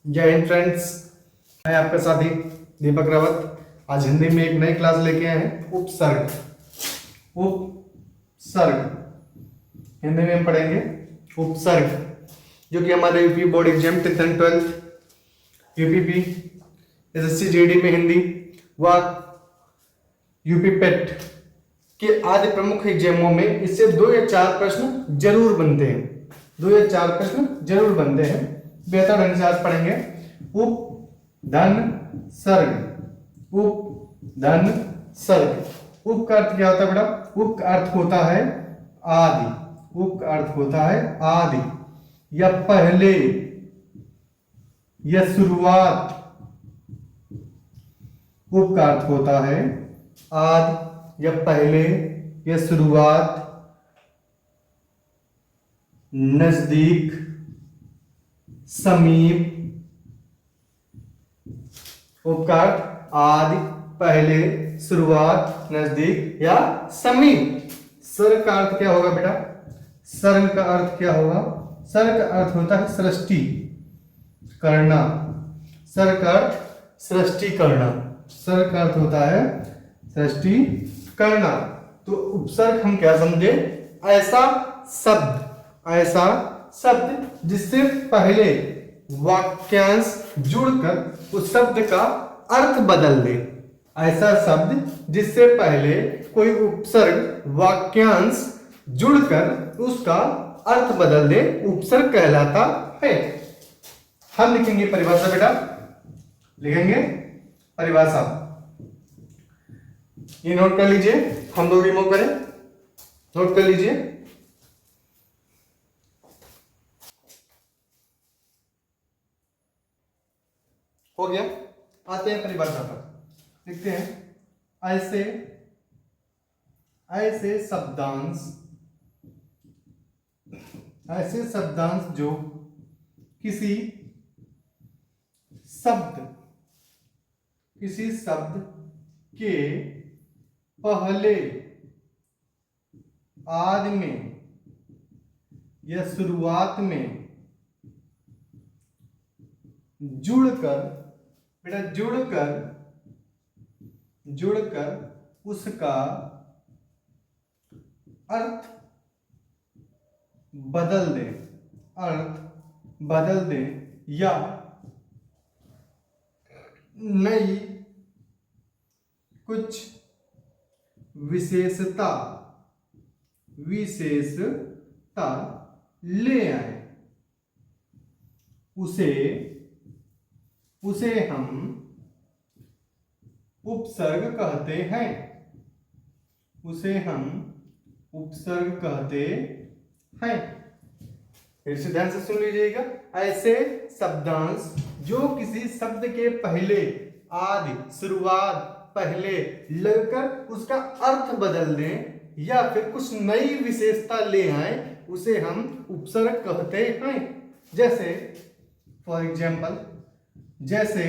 जय हिंद फ्रेंड्स। मैं आपका साथी दीपक रावत। आज हिंदी में एक नई क्लास लेके आए हैं, उपसर्ग। उपसर्ग हिंदी में हम पढ़ेंगे उपसर्ग, जो कि हमारे UP board exam 10th and 12th, UPP, SSC GD में हिंदी व यूपी पेट के आदि प्रमुख एग्जामों में इससे 2 या 4 प्रश्न जरूर बनते हैं। 2 या 4 प्रश्न जरूर बनते हैं। बेहतर ढंग से आज पढ़ेंगे। उप धन सर्ग। उप धन सर्ग। उप का अर्थ क्या होता है बेटा? उप का अर्थ होता है आदि। उप का अर्थ होता है आदि या पहले या शुरुआत। उप का अर्थ होता है आदि या पहले या शुरुआत, नजदीक, समीप। उपकार आदि, पहले, शुरुआत, नजदीक या समीप। सर्ग का अर्थ क्या होगा बेटा? सर्ग का अर्थ क्या होगा? सर्ग का अर्थ होता है सृष्टि करना। सर्ग का अर्थ सृष्टि करना। सर्ग का अर्थ होता है सृष्टि करना। तो उपसर्ग हम क्या समझे? ऐसा शब्द जिससे पहले वाक्यांश जुड़कर उस शब्द का अर्थ बदल दे। ऐसा शब्द जिससे पहले कोई उपसर्ग वाक्यांश जुड़कर उसका अर्थ बदल दे, उपसर्ग कहलाता है। हम लिखेंगे परिभाषा बेटा, लिखेंगे परिभाषा। ये नोट कर लीजिए, हम लोग रिमूव करें, नोट कर लीजिए। हो गया। आते हैं परिभाषा पर, लिखते हैं ऐसे शब्दांश जो किसी शब्द के पहले, आदि में या शुरुआत में जुड़कर उसका अर्थ बदल दे या नई कुछ विशेषता ले आए, उसे हम उपसर्ग कहते हैं। उसे हम उपसर्ग कहते हैं। फिर से ध्यान से सुन लीजिएगा। ऐसे शब्दांश जो किसी शब्द के पहले, आदि, शुरुआत, पहले लगकर उसका अर्थ बदल दें या फिर कुछ नई विशेषता ले आए, उसे हम उपसर्ग कहते हैं। जैसे फॉर एग्जाम्पल, जैसे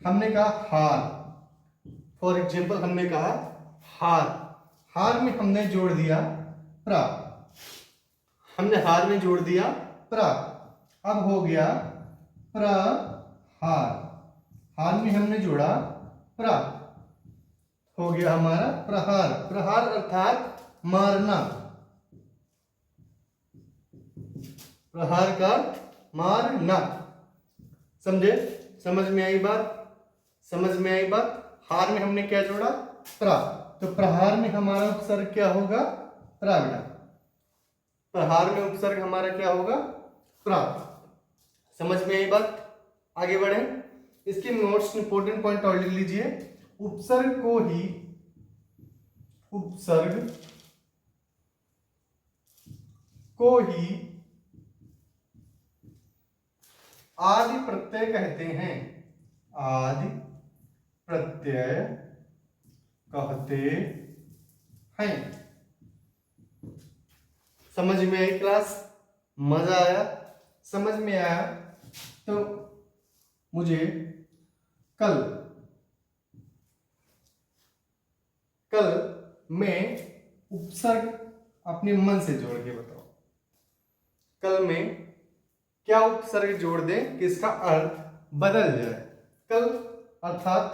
हमने कहा हार। फॉर एग्जाम्पल हमने कहा हार। हार में हमने जोड़ दिया प्रा। हमने हार में जोड़ दिया प्रा। अब हो गया प्रहार। हार में हमने जोड़ा प्रा, हो गया हमारा प्रहार। प्रहार अर्थात मारना। प्रहार का मारना। समझे? समझ में आई बात? समझ में आई बात? हार में हमने क्या जोड़ा? प्रा। तो प्रहार में हमारा उपसर्ग क्या होगा? प्रा बेटा। प्रहार में उपसर्ग हमारा क्या होगा? प्रा। समझ में आई बात? आगे बढ़े। इसके नोट्स इंपोर्टेंट पॉइंट और लिख लीजिए। उपसर्ग को ही आदि प्रत्यय कहते हैं। आदि प्रत्यय कहते हैं। समझ में आई क्लास? मजा आया? समझ में आया तो मुझे कल मैं उपसर्ग अपने मन से जोड़ के बताओ। कल मैं क्या उपसर्ग जोड़ दें कि इसका अर्थ बदल जाए। कल अर्थात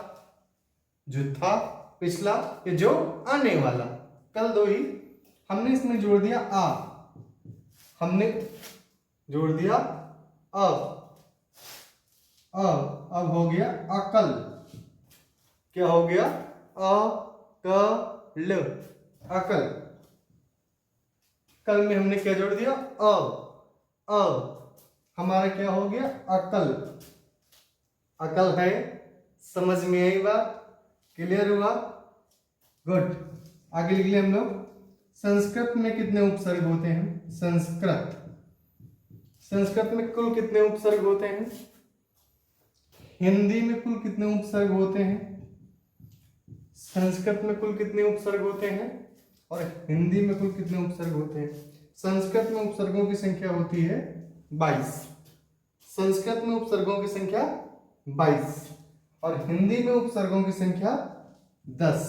जो था पिछला, ये जो आने वाला, कल दो ही। हमने इसमें जोड़ दिया आ, हमने जोड़ दिया अब हो गया अकल। क्या हो गया? अकल, अकल। कल में हमने क्या जोड़ दिया? अब हमारा क्या हो गया? अकल। अकल है, समझ में आई बात? क्लियर हुआ? गुड। आगे लिख ले हम लोग। संस्कृत में कितने उपसर्ग होते हैं? संस्कृत में कुल कितने उपसर्ग होते हैं? हिंदी में कुल कितने उपसर्ग होते हैं? संस्कृत में कुल कितने उपसर्ग होते हैं और हिंदी में कुल कितने उपसर्ग होते हैं? संस्कृत में उपसर्गों की संख्या होती है 22। संस्कृत में उपसर्गों की संख्या 22 और हिंदी में उपसर्गों की संख्या 10।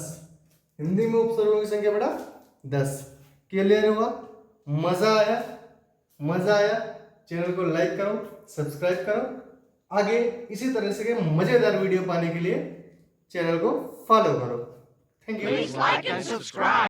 हिंदी में उपसर्गों की संख्या बेटा 10। क्लियर हुआ? मजा आया? मजा आया? चैनल को लाइक करो, सब्सक्राइब करो। आगे इसी तरह से के मजेदार वीडियो पाने के लिए चैनल को फॉलो करो। Thank you.